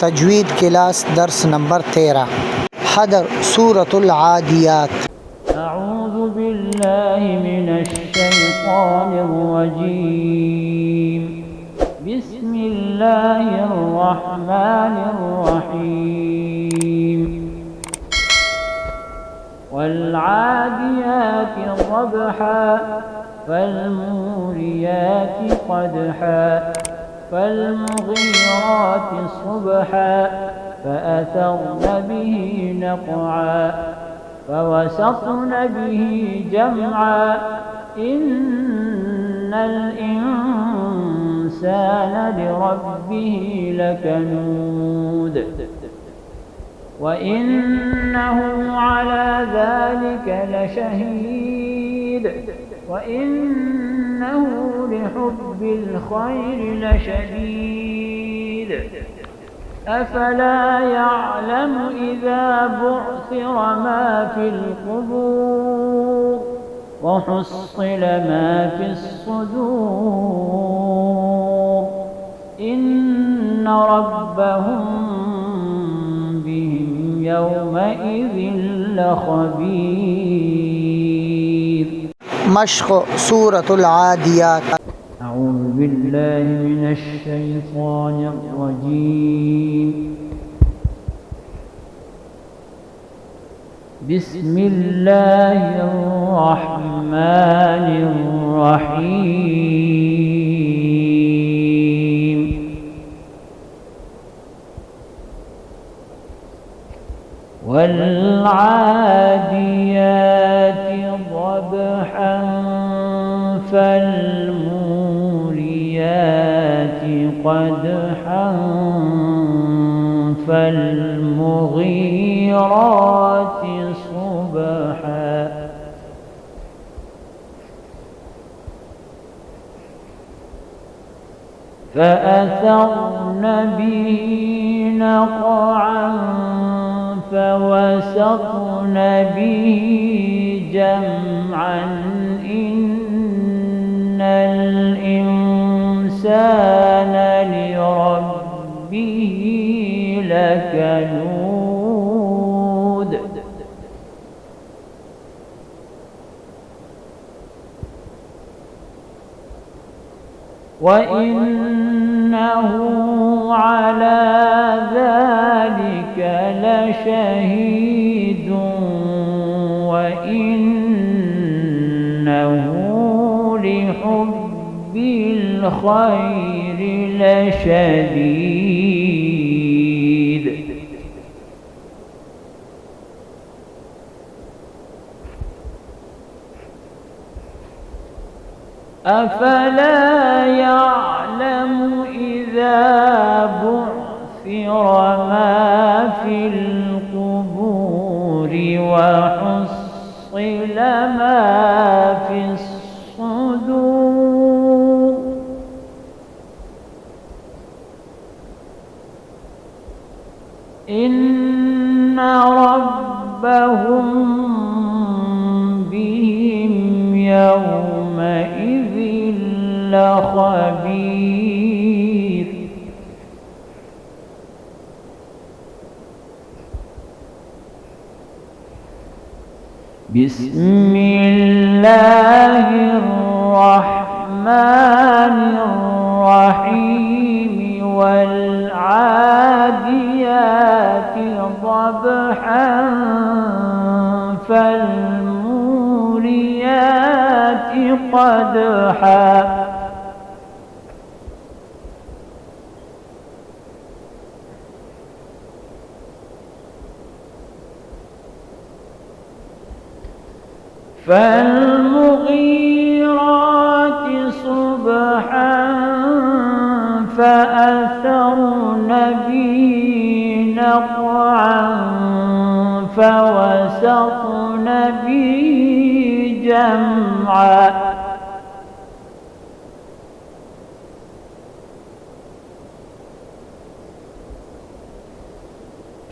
تجوید class درس number 13 حدر سورة العادیات. أعوذ بالله من الشيطان الرجيم. بسم الله الرحمن الرحيم. والعاديات ضبحا فالموريات قدحا فالمغيرات صبحا فأثرن به نقعا فوسطن به جمعا إن الإنسان لربه لكنود وإنه على ذلك لشهيد وإنه لحب الخير لشديد أفلا يعلم إذا بعثر ما في القبور وحصل ما في الصدور إن ربهم بهم يومئذ لخبير. مشق سورة العاديات. أعوذ بالله من الشيطان الرجيم. بسم الله الرحمن الرحيم. والعاديات ضبحا فالموريات قدحا فالمغيرات صبحا فأثرن به نقعا فوسطن به جمعا إن الإنسان لربه لكنود وإنه على ذلك لشهيد وإنه لحب الخير لشديد أفلا يعلم إذا بعثر ما في القبور وحصل ما في الصدور إن ربهم بهم يومئذ لخبير. بسم الله الرحمن الرحيم. والعاديات ضبحا فالموريات قدحا فالمغيرات صبحا فأثرن به نقعا فوسطن به جمعا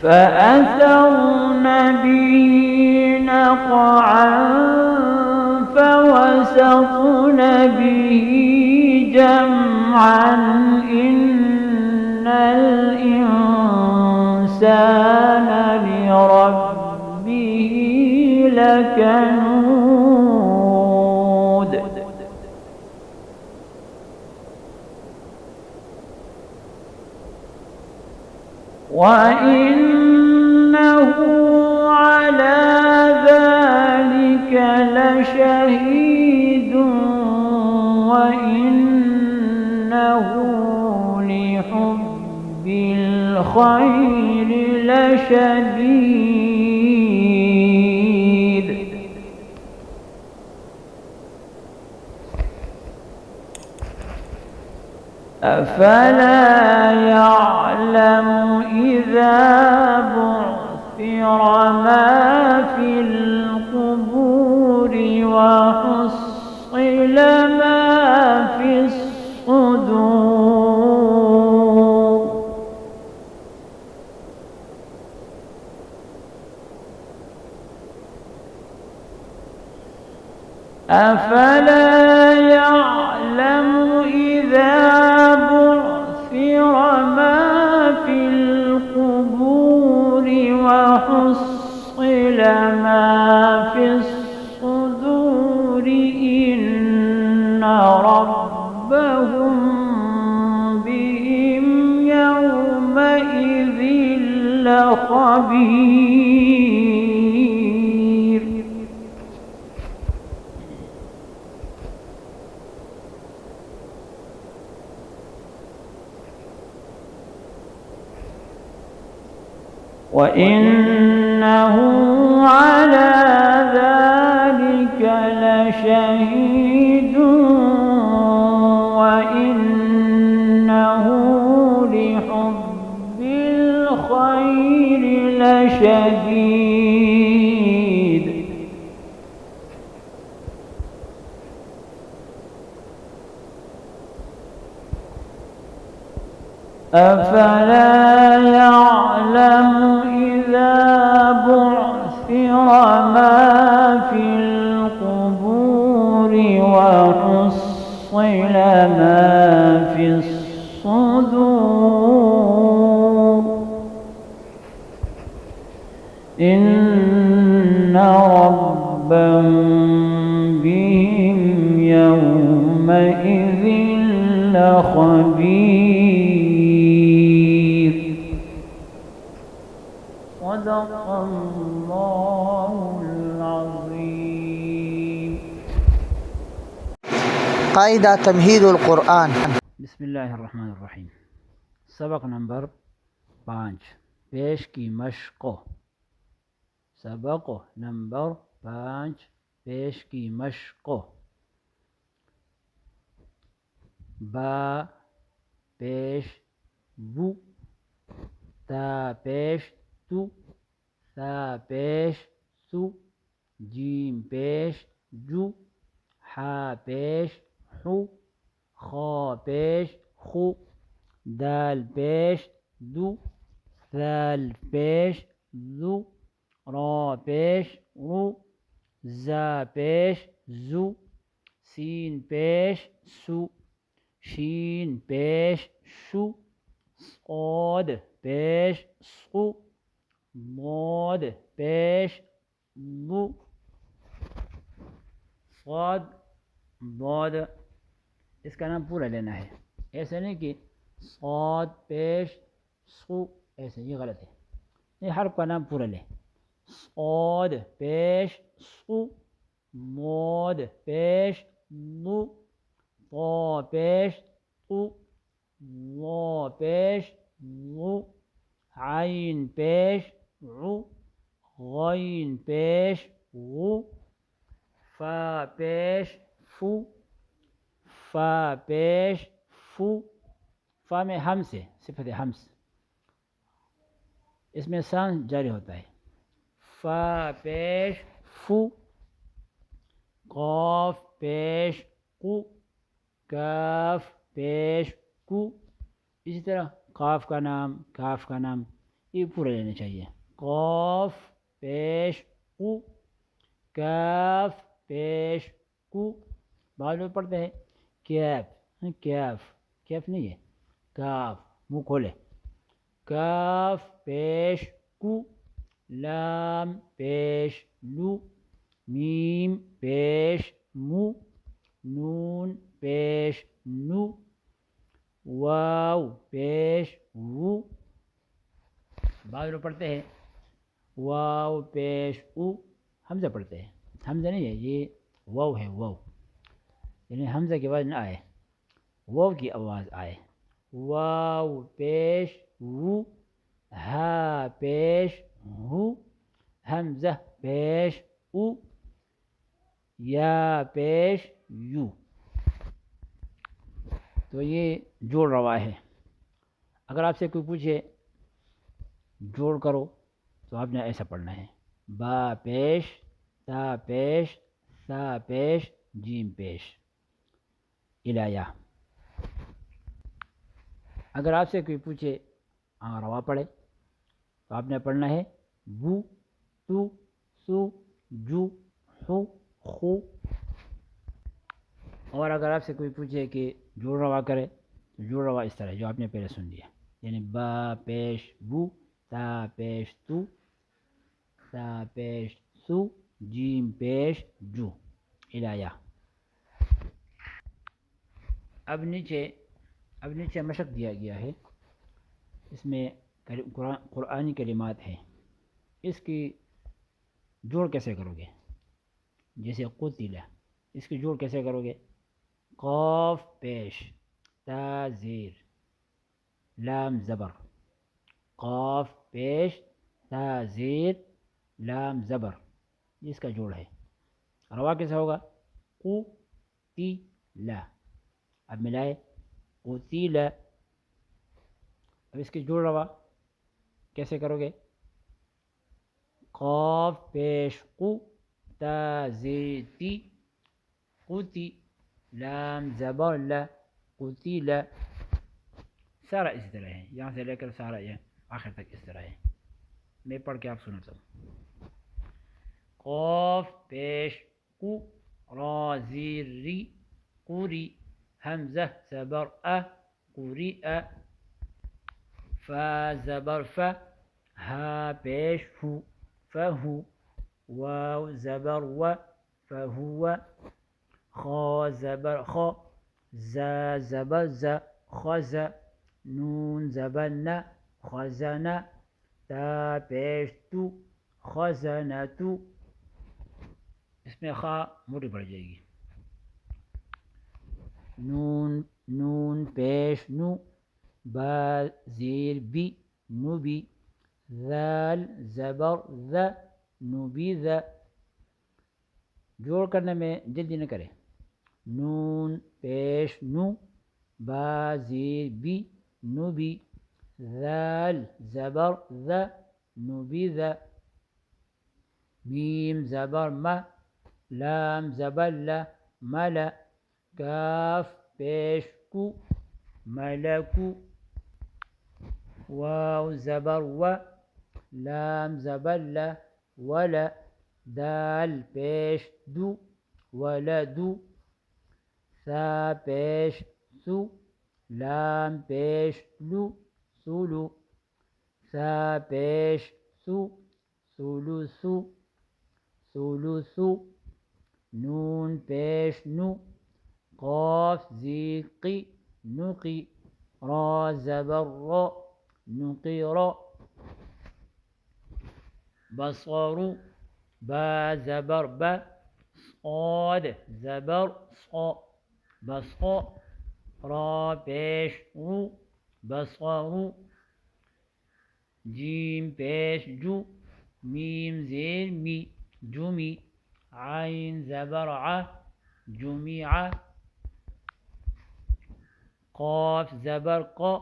فأثرن به نقعا فوسطن به جمعا إن الإنسان الإنسان لربه لكنود وإنه على ذلك لشهيد وإنه لحب الخير لشديد أفلا يعلم إذا بعثر ما في القبور وحصل ما في الصدور أفلا يعلم إذا بعثر ما في القبور وحصل ما في الصدور إن ربهم بهم يومئذ لخبير وإنه على ذلك لشهيد وإنه لحب الخير لشديد أفلا يعلم إذا بعثر ما في القبور وحصل ما في الصدور إن ربهم بهم يومئذ لخبير صدق الله العظيم. قاعدة تمهيد القرآن. بسم الله الرحمن الرحیم. سبق نمبر 5 پیش کی مشق. سبق نمبر 5 پیش کی مشق. با پیش بو، تا پیش تو، ثا پیش سو، جیم پیش جو، حا پیش حو، خا پیش خو، دال پیش دو، ثال پیش ذو، را پیش رو، زا پیش زو، سین پیش سو، شین پیش شو، صاد پیش سو، ضاد پیش ضو. صاد ضاد اس کا نام پورا لینا ہے، ایسا نہیں کہ صاد پیش سو، ایسے یہ غلط ہے. یہ حرف کا نام پورا لے. صاد پیش سو، ضاد پیش ضو، طا پیش طو، ظا پیش ظو، عین پیش عو، غین پیش غو، فا پیش فو، فا پیش فو. فا میں ہمس ہے، صفت ہمس، اس میں سان جاری ہوتا ہے. فا پیش فو، قاف پیش قو، کاف پیش کو. اسی طرح قاف کا نام، کاف کا نام یہ پورا لینا چاہیے. قاف پیش قو، کاف پیش کو. بعض لوگ پڑھتے ہیں کیف، کیف کیف نہیں ہے، کاف منہ کھولے. کاف پیش کو، لام پیش لو، میم پیش مو، نون پیش نو، واو پیش وو. بعض لوگ پڑھتے ہیں واو پیش او، حمزہ پڑھتے ہیں. حمزہ نہیں ہے یہ، واو ہے، واو یعنی حمزہ کی آواز نہ آئے، واو کی آواز آئے. واو پیش وو، ہا پیش ہو، حمزہ پیش او، یا پیش یو. تو یہ جوڑ روا ہے. اگر آپ سے کوئی پوچھے جوڑ کرو تو آپ نے ایسا پڑھنا ہے: با پیش، تا پیش، سا پیش، جیم پیش، الایا. اگر آپ سے کوئی پوچھے روا پڑھے تو آپ نے پڑھنا ہے بو، تو، سو، جو، ہو، خو. اور اگر آپ سے کوئی پوچھے کہ جوڑ روا کرے تو جوڑ روا اس طرح جو آپ نے پہلے سن لیا، یعنی با پیش بو، تا پیش تو، سا پیش سو، جیم پیش جو، الایا. اب نیچے مشق دیا گیا ہے، اس میں قرآنی کلمات ہیں، اس کی جوڑ کیسے کرو گے؟ جیسے قتلہ، اس کی جوڑ کیسے کرو گے؟ قاف پیش، تا زیر، لام زبر، قاف پیش، تا زیر، لام زبر، اس کا جوڑ ہے. روا کیسا ہوگا؟ قو تی لا. اب ملائے قتیلا. اب اس کی جوڑ روا کیسے کرو گے؟ قاف پیش قو، تا زیر تی، قتی، لام زبر لا، قتیلا. سارا اسی طرح ہے، یہاں سے لے کر سارا یہ آخر تک اس طرح ہے. میں پڑھ کے آپ سناتا ہوں. قاف پیش قو، را زیر ری، قوری، حمزہ زبر قریء، فا زبر فا، ہا پیش ہو، فہو، واو زبر و، فہو، خا زبر خا، زا زبر زا، خز، نون زبر نا، خزن، تا پیش تو، خزنتو. اس میں خا موٹی پڑ جائے گی. نون پیش نو، با زیر بی، نبی، ذال زبر ذا، نبی ذا. جوڑ کرنے میں جلدی نہ کرے. نون پیش نو، با زیر بی، نبی، ذال زبر ذا، نبی ذا. میم زبر ما، لام زبر لا، ملا، کاف پیش کو، ملکو، واو زبر و، لام زبر لا، ولا، دال پیش دو، ولدو، سا پیش سو، لام پیش لو، سولو، سا پیش سو، سولوسو، سولوسو. نون پیش نو، قاف زیر قی، نقی، را زبر را، نقیر، بصر، با زبر با، صاد زبر صا، بصر، را پیش رو، بصر، جیم پیش جو، میم زیر می، جمی، عین زبر ع، جميع، قاف زبر قا،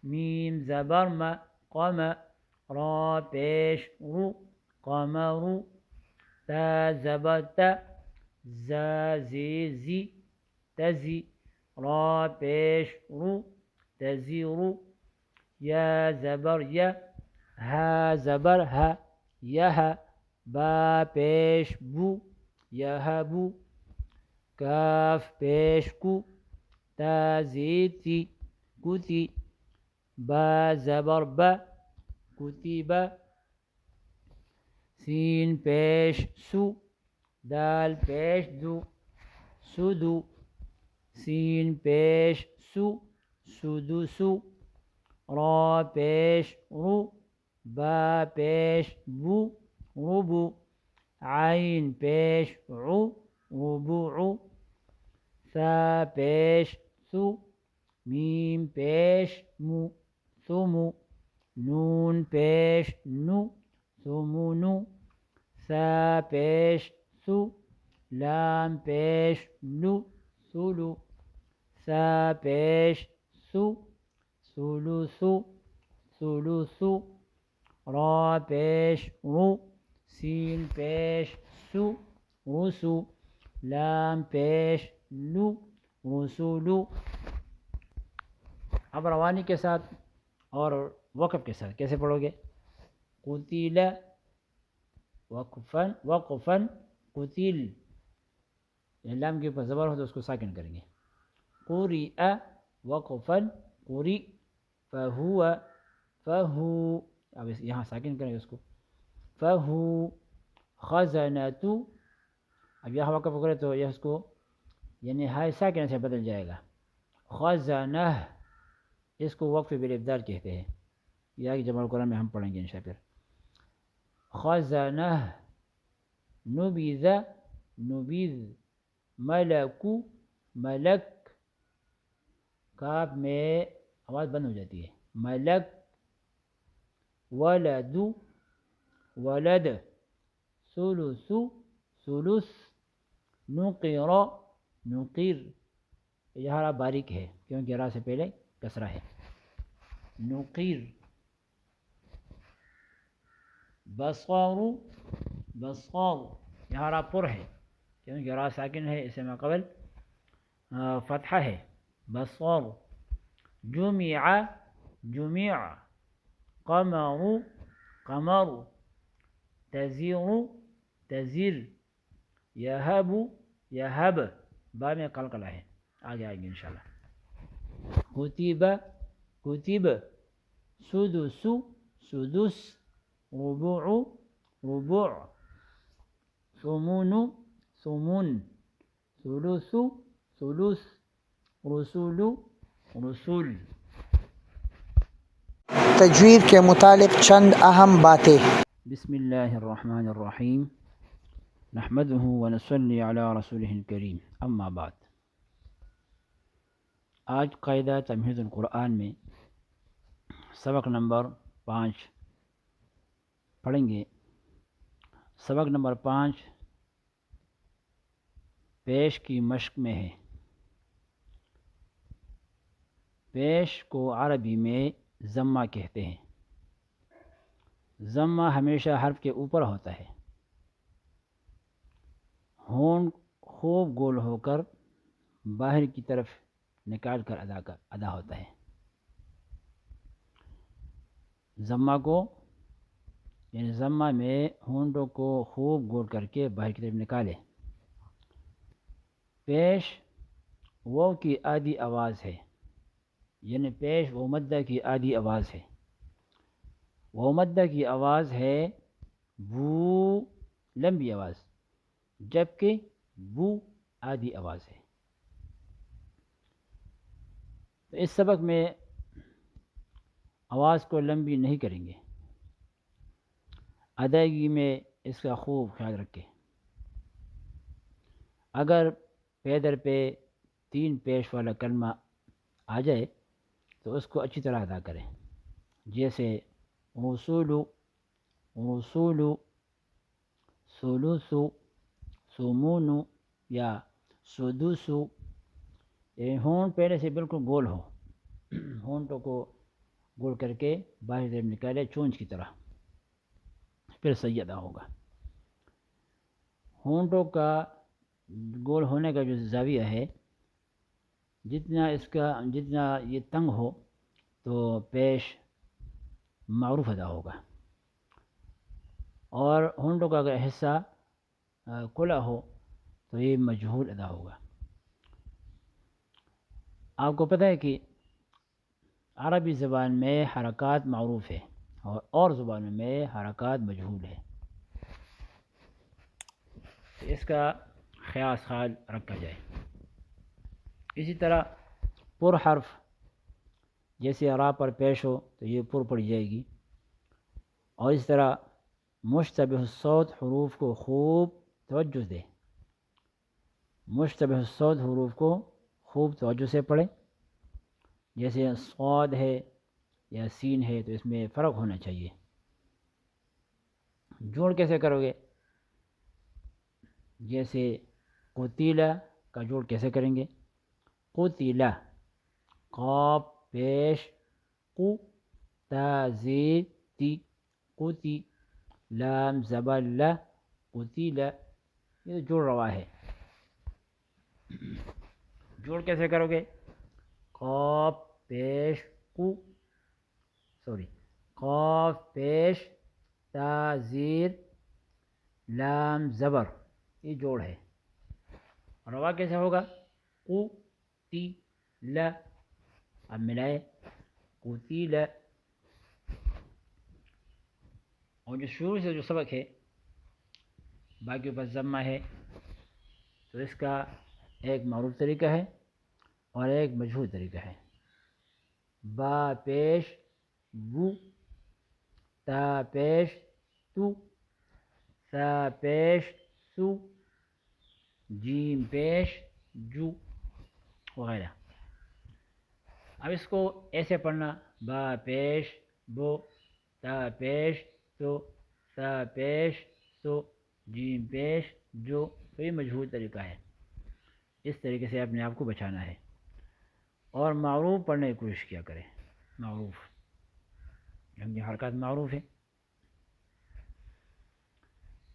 میم زبر ما، قم، را پیش رو، قمر، تا زبر تا، زا زی زی، تزی، را پیش رو، تزیرو، یا زبر یا، ها زبر ها، یها، با پیش بو، یهبو، کاف پیش کو، تا زیر تی، کتی، با زبر با، کتب سین پیش سو دال پیش دو سدو سین پیش سو سدسو را پیش رو با پیش بو ربو عین پیش عو ربوع ثا پیش ثو میم پیش مو ثمو نون پیش نو ثمنو ثا پیش ثو لام پیش لو ثلو ثا پیش ثو ثلثو ثلثو را پیش رو سین پیش سو رسو لام پیش لو رسولو. اب روانی کے ساتھ اور وقف کے ساتھ کیسے پڑھو گے؟ قتل وقفن وقفن قتل، لام کے اوپر زبر ہو تو اس کو ساکن کریں گے. قرئ وقفن قری فہو فہو، اب یہاں ساکن کریں گے اس کو فہو. خزنتو، اب یہاں وقف کرے تو یہ اس کو یعنی ہائے ساکن سے بدل جائے گا. خزنہ، اس کو وقف بالابدال کہتے ہیں، یہ کہ جمع القرآن میں ہم پڑھیں گے انشاءاللہ. پھر خزنہ نبذ نبذ ملکو ملک، کاف میں آواز بند ہو جاتی ہے ملک. ولدو ولد ثلث ثلث نقر نقیر، یہاں باریک ہے کیونکہ را سے پہلے کسرہ ہے. نقیر. بصر بصر، یہاں را پر ہے کیونکہ را ساکن ہے، اسے ما قبل فتحہ ہے. بصر. جمع جمع قمر قمر. تزر تزر. یہب یہب، با میں قلقلہ ہے، آگے آئیں گے انشاءاللہ. کتب کتب. سدس سدس. ربوع ربوع. ثمن ثمن. ثلث ثلث. رسول رسول. تجوید کے متعلق چند اہم باتیں. بسم اللہ الرحمن الرحیم نحمده ونصلی علی رسولہ الکریم، اما بعد. آج قاعدہ تمہید القرآن میں سبق نمبر 5 پڑھیں گے. سبق نمبر 5 پیش کی مشق میں ہے. پیش کو عربی میں ضمہ کہتے ہیں. ضمہ ہمیشہ حرف کے اوپر ہوتا ہے. ہون خوب گول ہو کر باہر کی طرف نکال کر ادا ہوتا ہے. ضمہ کو یعنی ضمہ میں ہونٹوں کو خوب گول کر کے باہر کی طرف نکالے. پیش وہ کی آدھی آواز ہے، یعنی پیش و مدہ کی آدھی آواز ہے. و مدہ کی آواز ہے بو، لمبی آواز، جبکہ بو آدھی آواز ہے. تو اس سبق میں آواز کو لمبی نہیں کریں گے، ادائیگی میں اس کا خوب خیال رکھیں. اگر پے در پہ 3 پیش والا کلمہ آ جائے تو اس کو اچھی طرح ادا کریں، جیسے رسولو رسولو، ثلثو ثمونو یا سدسو. یہ ہونٹ پہلے سے بالکل گول ہو، ہونٹوں کو گول کر کے باہر طرف نکالے چونچ کی طرح، پھر صحیح ادا ہوگا. ہونٹوں کا گول ہونے کا جو زاویہ ہے، جتنا یہ تنگ ہو تو پیش معروف ادا ہوگا، اور ہونٹوں کا اگر حصہ کھلا ہو تو یہ مجہول ادا ہوگا. آپ کو پتہ ہے کہ عربی زبان میں حرکات معروف ہے. اور زبانوں میں حرکات مجہول ہے، تو اس کا خیال رکھا جائے۔ اسی طرح پر حرف، جیسے را پر پیش ہو تو یہ پر پڑی جائے گی، اور اس طرح مشتبہ الصوت حروف کو خوب توجہ دے، مشتبہ الصوت حروف کو خوب توجہ سے پڑھیں، جیسے صاد ہے یا سین ہے تو اس میں فرق ہونا چاہیے۔ جوڑ کیسے کرو گے؟ جیسے قتیلہ کا جوڑ کیسے کریں گے؟ قتیلہ، قاف پیش قو، تا زیر تی، قتی، لام زبر لا، قتیلہ، یہ جوڑ روا ہے۔ جوڑ کیسے کرو گے؟ قاف پیش قو، قاف پیش تا زیر لام زبر، یہ جوڑ ہے۔ روا کیسے ہوگا؟ قو تی لا، اب ملائے قتیلہ۔ اور جو شروع سے جو سبق ہے باقی پر ضمہ ہے، تو اس کا ایک معروف طریقہ ہے اور ایک مجہول طریقہ ہے۔ با پیش بو، تا پیش تو، ثا پیش سو، جیم پیش جو، وغیرہ۔ اب اس کو ایسے پڑھنا، با پیش بو، تا پیش تو، ثا پیش سو، جیم پیش جو، تو یہ مجہول طریقہ ہے۔ اس طریقے سے اپنے آپ کو بچانا ہے اور معروف پڑھنے کی کوشش کیا کریں، معروف، کیونکہ حرکات معروف ہے۔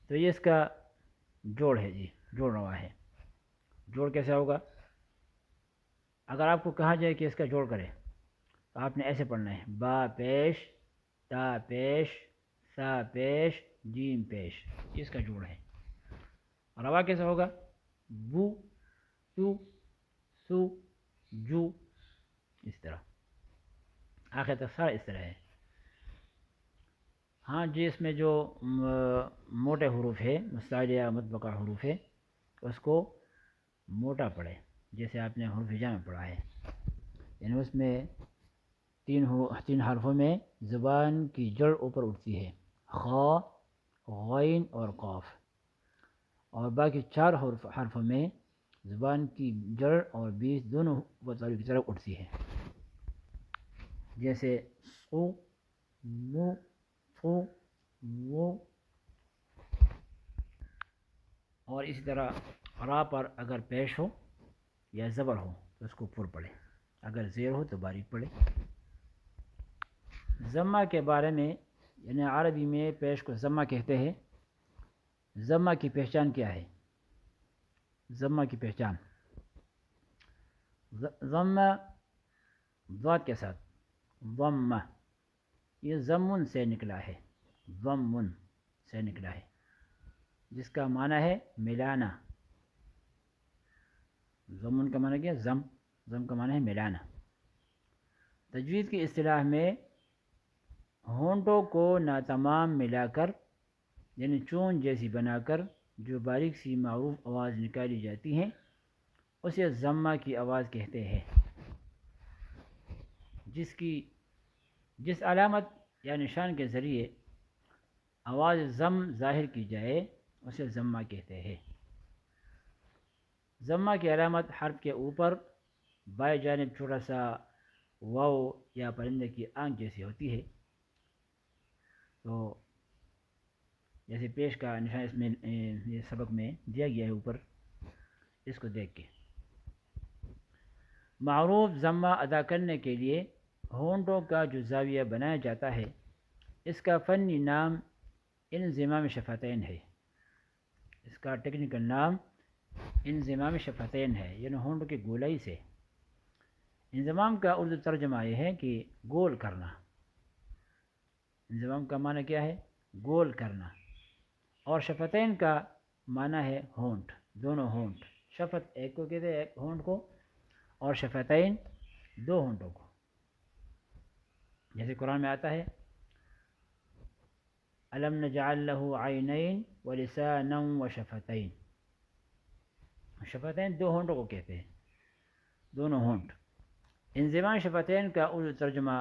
تو یہ اس کا جوڑ ہے، جی جوڑ روا ہے۔ جوڑ کیسے ہوگا؟ اگر آپ کو کہا جائے کہ اس کا جوڑ کرے تو آپ نے ایسے پڑھنا ہے، با پیش تا پیش ثا پیش جیم پیش، اس کا جوڑ ہے۔ روا کیسے ہوگا؟ بو، تو، سو، جو، اس طرح آخر تک سارا اس طرح ہے۔ ہاں جی، اس میں جو موٹے حروف ہے، مستعار یا مطبقہ حروف ہے، اس کو موٹا پڑھے، جیسے آپ نے حروف ہجا میں پڑھا ہے، یعنی اس میں تین حرفوں میں زبان کی جڑ اوپر اٹھتی ہے، خا، غین اور قاف، اور باقی 4 حرفوں میں زبان کی جڑ اور بیچ دونوں اوپر کی طرف اٹھتی ہے، جیسے سو، مو، فو، وہ، اور اسی طرح را پر اگر پیش ہو یا زبر ہو تو اس کو پر پڑھے، اگر زیر ہو تو باریک پڑھے۔ ضمہ کے بارے میں، یعنی عربی میں پیش کو ضمہ کہتے ہیں۔ ضمہ کی پہچان کیا ہے؟ ضمہ کی پہچان، ضمہ ضاد کے ساتھ، ضمہ، یہ ضمن سے نکلا ہے، ضمن سے نکلا ہے، جس کا معنی ہے ملانا۔ ضمن کا معنی کیا؟ ضم کا معنی ہے ملانا۔ تجوید کی اصطلاح میں ہونٹوں کو ناتمام ملا کر، یعنی چون جیسی بنا کر جو باریک سی معروف آواز نکالی جاتی ہیں، اسے ضمہ کی آواز کہتے ہیں۔ جس علامت یا نشان کے ذریعے آواز ضم ظاہر کی جائے اسے ضمہ کہتے ہیں۔ ضمہ کی علامت حرف کے اوپر بائیں جانب چھوٹا سا واو یا پرندے کی آنکھ جیسی ہوتی ہے، تو جیسے پیش کا نشان اس میں یہ سبق میں دیا گیا ہے اوپر، اس کو دیکھ کے معروف ضمہ ادا کرنے کے لیے ہونٹوں کا جو زاویہ بنایا جاتا ہے، اس کا فنی نام انضمام شفتین ہے۔ اس کا ٹیکنیکل نام انضمام شفتین ہے، یعنی ہونٹوں کی گولائی سے۔ انضمام کا اردو ترجمہ یہ ہے کہ گول کرنا۔ انضمام کا معنی کیا ہے؟ گول کرنا۔ اور شفتین کا معنی ہے ہونٹ، دونوں ہونٹ۔ شفت ایک کو کہتے ہیں، ایک ہونٹ کو، اور شفتین 2 ہونٹوں کو، جیسے قرآن میں آتا ہے علم نجعل له عینین ولسانا وشفتین. شفتین دو ہونٹوں کو کہتے ہیں، دونوں ہونٹ. انضمام شفتین کا اردو ترجمہ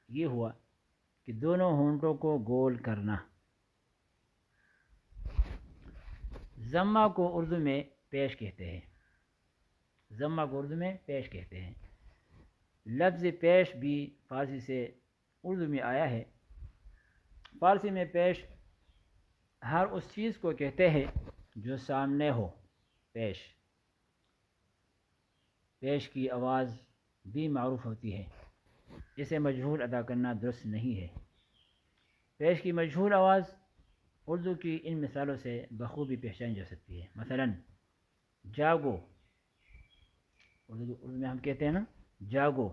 یہ ہوا کہ دونوں ہونٹوں کو گول کرنا. ضمہ کو اردو میں پیش کہتے ہیں، ضمہ کو اردو میں پیش کہتے ہیں. لفظ پیش بھی فارسی سے اردو میں آیا ہے. فارسی میں پیش ہر اس چیز کو کہتے ہیں جو سامنے ہو. پیش، پیش کی آواز بھی معروف ہوتی ہے، اسے مجہول ادا کرنا درست نہیں ہے. پیش کی مجہول آواز اردو کی ان مثالوں سے بخوبی پہچانی جا سکتی ہے. مثلا جاگو، اردو میں ہم کہتے ہیں نا جاگو،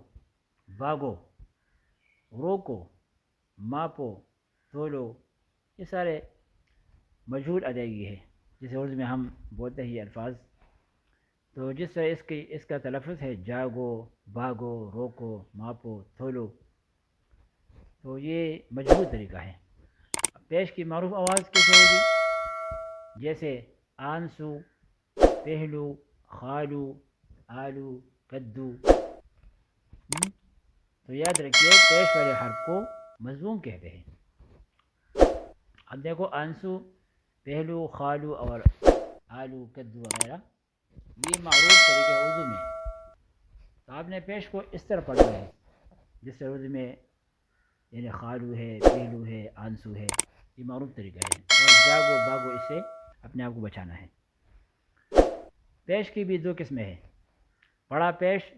بھاگو، روکو، ماپو، تولو، یہ سارے مجہول ادائیگی ہے جسے اردو میں ہم بولتے ہیں یہ الفاظ. تو جس طرح اس کا تلفظ ہے جاگو، بھاگو، روکو، ماپو، تھولو، تو یہ مجہول طریقہ ہے. پیش کی معروف آواز کیسے ہوگی؟ جیسے آنسو، پہلو، خالو، آلو، کدو. تو یاد رکھیے پیش والے حرف کو مضموم کہتے ہیں. اب دیکھو آنسو، پہلو، خالو اور آلو، کدو وغیرہ یہ معروف طریقہ اردو میں. تو آپ نے پیش کو اس طرح پڑھنا ہے جس طرح اردو میں یعنی خالو ہے، پہلو ہے، آنسو ہے، یہ معروف طریقہ ہے. اور جاگو، باگو، اس سے اپنے آپ کو بچانا ہے. پیش کی بھی دو قسمیں ہیں، بڑا پیش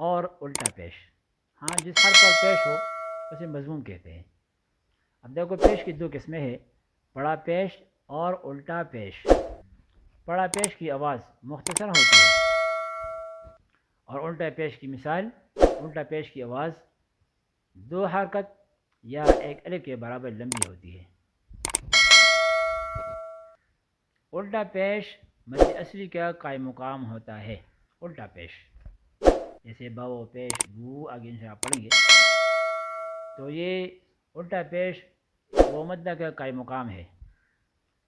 اور الٹا پیش. ہاں جس حرف پر پیش ہو اسے مضموم کہتے ہیں. اب دیکھو پیش کی دو قسمیں ہیں، بڑا پیش اور الٹا پیش. بڑا پیش کی آواز مختصر ہوتی ہے اور الٹا پیش کی مثال، الٹا پیش کی آواز دو حرکت یا ایک الف کے برابر لمبی ہوتی ہے. الٹا پیش مد اصلی کا قائم مقام ہوتا ہے. الٹا پیش جیسے باو، پیش، بو، آگے ان سے آپ پڑھیں گے. تو یہ الٹا پیش وہ مدہ کا قائم مقام ہے.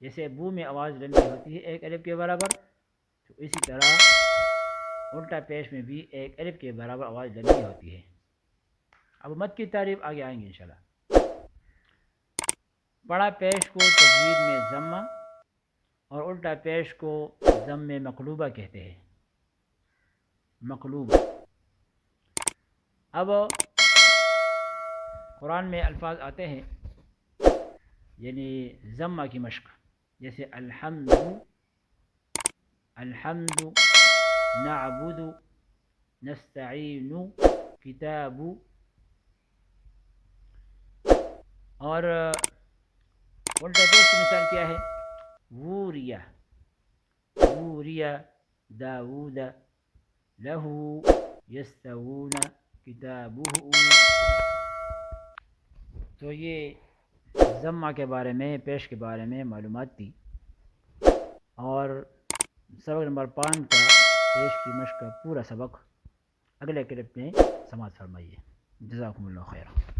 جیسے بو میں آواز لمبی ہوتی ہے ایک الف کے برابر، تو اسی طرح الٹا پیش میں بھی ایک الف کے برابر آواز لمبی ہوتی ہے. اب مد کی تعریف آگے آئیں گے انشاءاللہ. بڑا پیش کو تجوید میں ضمہ اور الٹا پیش کو ضم مقلوبہ کہتے ہیں. مقلوب. اب قرآن میں الفاظ آتے ہیں یعنی ضمہ کی مشق، جیسے الحمد، الحمد، نعبد، نستعین، کتاب. اور الٹا پیش کی مثال کیا ہے؟ ووریہ، ووریہ داود، لہو یستوون کتابہ. تو یہ ضمہ کے بارے میں، پیش کے بارے میں معلومات تھی. اور سبق نمبر 5 کا پیش کی مشق کا پورا سبق اگلے کلپ میں سماعت فرمائیے. جزاکم اللہ خیر.